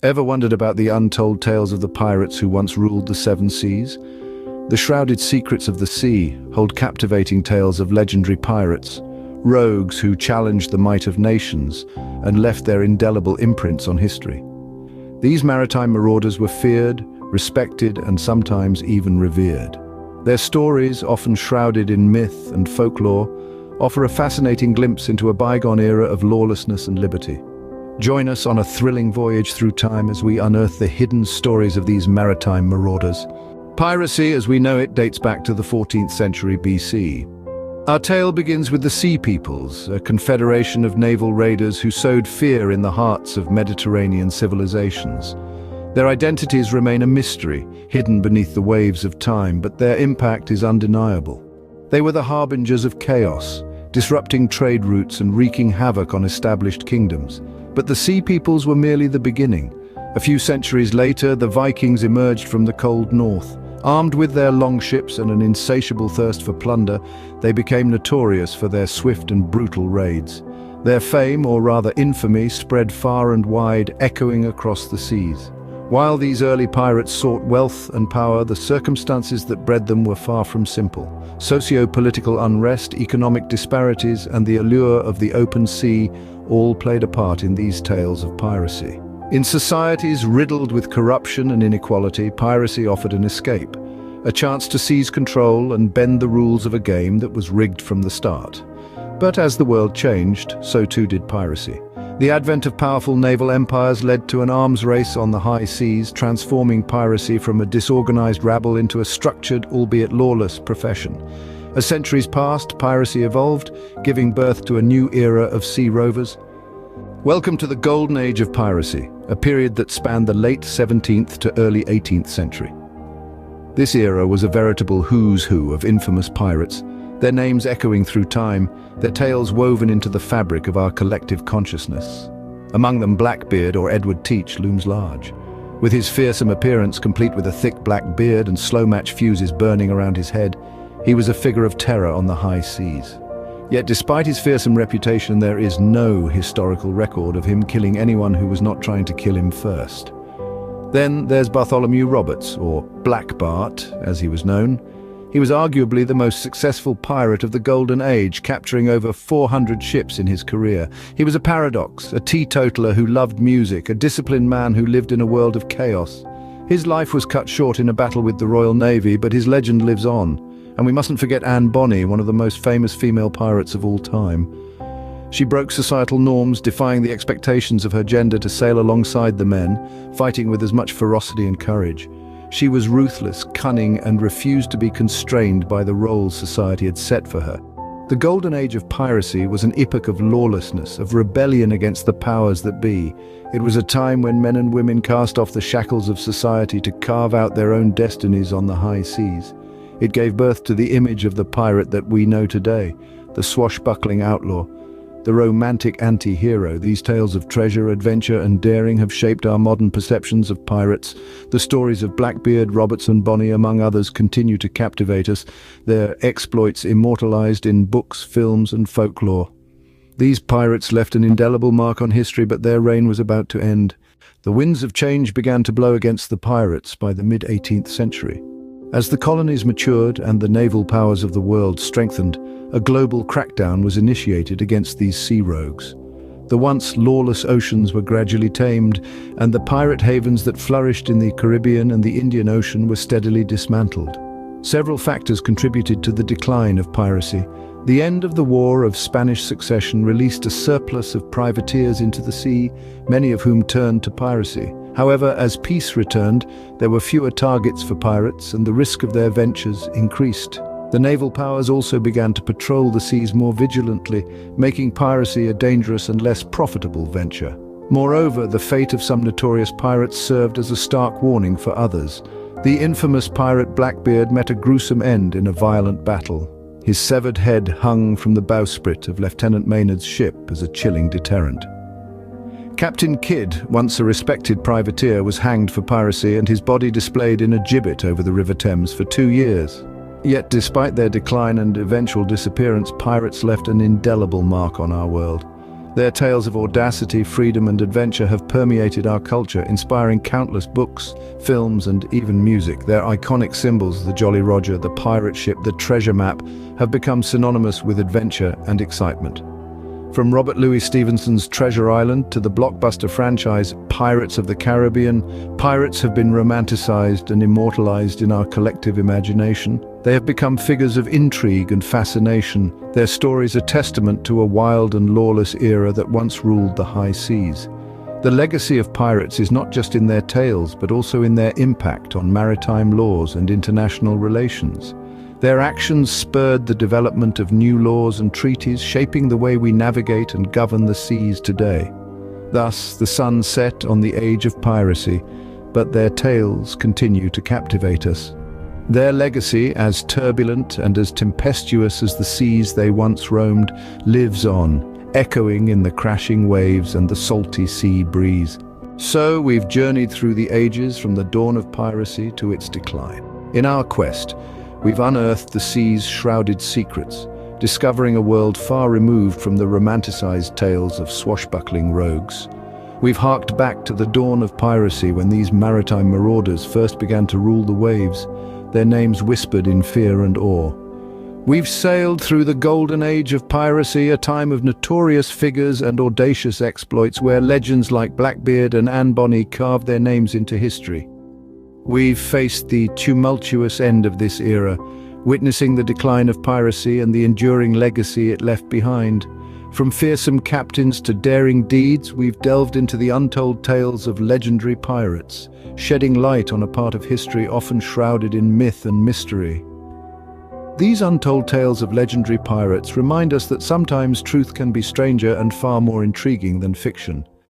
Ever wondered about the untold tales of the pirates who once ruled the seven seas? The shrouded secrets of the sea hold captivating tales of legendary pirates, rogues who challenged the might of nations and left their indelible imprints on history. These maritime marauders were feared, respected, and sometimes even revered. Their stories, often shrouded in myth and folklore, offer a fascinating glimpse into a bygone era of lawlessness and liberty. Join us on a thrilling voyage through time as we unearth the hidden stories of these maritime marauders. Piracy, as we know it, dates back to the 14th century BC. Our tale begins with the Sea Peoples, a confederation of naval raiders who sowed fear in the hearts of Mediterranean civilizations. Their identities remain a mystery, hidden beneath the waves of time, but their impact is undeniable. They were the harbingers of chaos, disrupting trade routes and wreaking havoc on established kingdoms. But the Sea Peoples were merely the beginning. A few centuries later, the Vikings emerged from the cold north. Armed with their longships and an insatiable thirst for plunder, they became notorious for their swift and brutal raids. Their fame, or rather infamy, spread far and wide, echoing across the seas. While these early pirates sought wealth and power, the circumstances that bred them were far from simple. Socio-political unrest, economic disparities, and the allure of the open sea all played a part in these tales of piracy. In societies riddled with corruption and inequality, piracy offered an escape, a chance to seize control and bend the rules of a game that was rigged from the start. But as the world changed, so too did piracy. The advent of powerful naval empires led to an arms race on the high seas, transforming piracy from a disorganized rabble into a structured, albeit lawless, profession. As centuries passed, piracy evolved, giving birth to a new era of sea rovers. Welcome to the Golden Age of Piracy, a period that spanned the late 17th to early 18th century. This era was a veritable who's who of infamous pirates, their names echoing through time, their tales woven into the fabric of our collective consciousness. Among them, Blackbeard, or Edward Teach, looms large. With his fearsome appearance, complete with a thick black beard and slow-match fuses burning around his head, he was a figure of terror on the high seas. Yet despite his fearsome reputation, there is no historical record of him killing anyone who was not trying to kill him first. Then there's Bartholomew Roberts, or Black Bart, as he was known. He was arguably the most successful pirate of the Golden Age, capturing over 400 ships in his career. He was a paradox, a teetotaler who loved music, a disciplined man who lived in a world of chaos. His life was cut short in a battle with the Royal Navy, but his legend lives on. And we mustn't forget Anne Bonny, one of the most famous female pirates of all time. She broke societal norms, defying the expectations of her gender to sail alongside the men, fighting with as much ferocity and courage. She was ruthless, cunning, and refused to be constrained by the roles society had set for her. The Golden Age of Piracy was an epoch of lawlessness, of rebellion against the powers that be. It was a time when men and women cast off the shackles of society to carve out their own destinies on the high seas. It gave birth to the image of the pirate that we know today, the swashbuckling outlaw, the romantic anti-hero. These tales of treasure, adventure, and daring have shaped our modern perceptions of pirates. The stories of Blackbeard, Roberts, and Bonny, among others, continue to captivate us, their exploits immortalized in books, films, and folklore. These pirates left an indelible mark on history, but their reign was about to end. The winds of change began to blow against the pirates by the mid-18th century. As the colonies matured and the naval powers of the world strengthened, a global crackdown was initiated against these sea rogues. The once lawless oceans were gradually tamed, and the pirate havens that flourished in the Caribbean and the Indian Ocean were steadily dismantled. Several factors contributed to the decline of piracy. The end of the War of Spanish Succession released a surplus of privateers into the sea, many of whom turned to piracy. However, as peace returned, there were fewer targets for pirates, and the risk of their ventures increased. The naval powers also began to patrol the seas more vigilantly, making piracy a dangerous and less profitable venture. Moreover, the fate of some notorious pirates served as a stark warning for others. The infamous pirate Blackbeard met a gruesome end in a violent battle. His severed head hung from the bowsprit of Lieutenant Maynard's ship as a chilling deterrent. Captain Kidd, once a respected privateer, was hanged for piracy and his body displayed in a gibbet over the River Thames for 2 years. Yet despite their decline and eventual disappearance, pirates left an indelible mark on our world. Their tales of audacity, freedom, and adventure have permeated our culture, inspiring countless books, films, and even music. Their iconic symbols, the Jolly Roger, the pirate ship, the treasure map, have become synonymous with adventure and excitement. From Robert Louis Stevenson's Treasure Island to the blockbuster franchise Pirates of the Caribbean, pirates have been romanticized and immortalized in our collective imagination. They have become figures of intrigue and fascination, their stories a testament to a wild and lawless era that once ruled the high seas. The legacy of pirates is not just in their tales, but also in their impact on maritime laws and international relations. Their actions spurred the development of new laws and treaties, shaping the way we navigate and govern the seas today. Thus, the sun set on the age of piracy, but their tales continue to captivate us. Their legacy, as turbulent and as tempestuous as the seas they once roamed, lives on, echoing in the crashing waves and the salty sea breeze. So we've journeyed through the ages from the dawn of piracy to its decline. In our quest, we've unearthed the sea's shrouded secrets, discovering a world far removed from the romanticized tales of swashbuckling rogues. We've harked back to the dawn of piracy when these maritime marauders first began to rule the waves, their names whispered in fear and awe. We've sailed through the Golden Age of Piracy, a time of notorious figures and audacious exploits where legends like Blackbeard and Anne Bonny carved their names into history. We've faced the tumultuous end of this era, witnessing the decline of piracy and the enduring legacy it left behind. From fearsome captains to daring deeds, we've delved into the untold tales of legendary pirates, shedding light on a part of history often shrouded in myth and mystery. These untold tales of legendary pirates remind us that sometimes truth can be stranger and far more intriguing than fiction.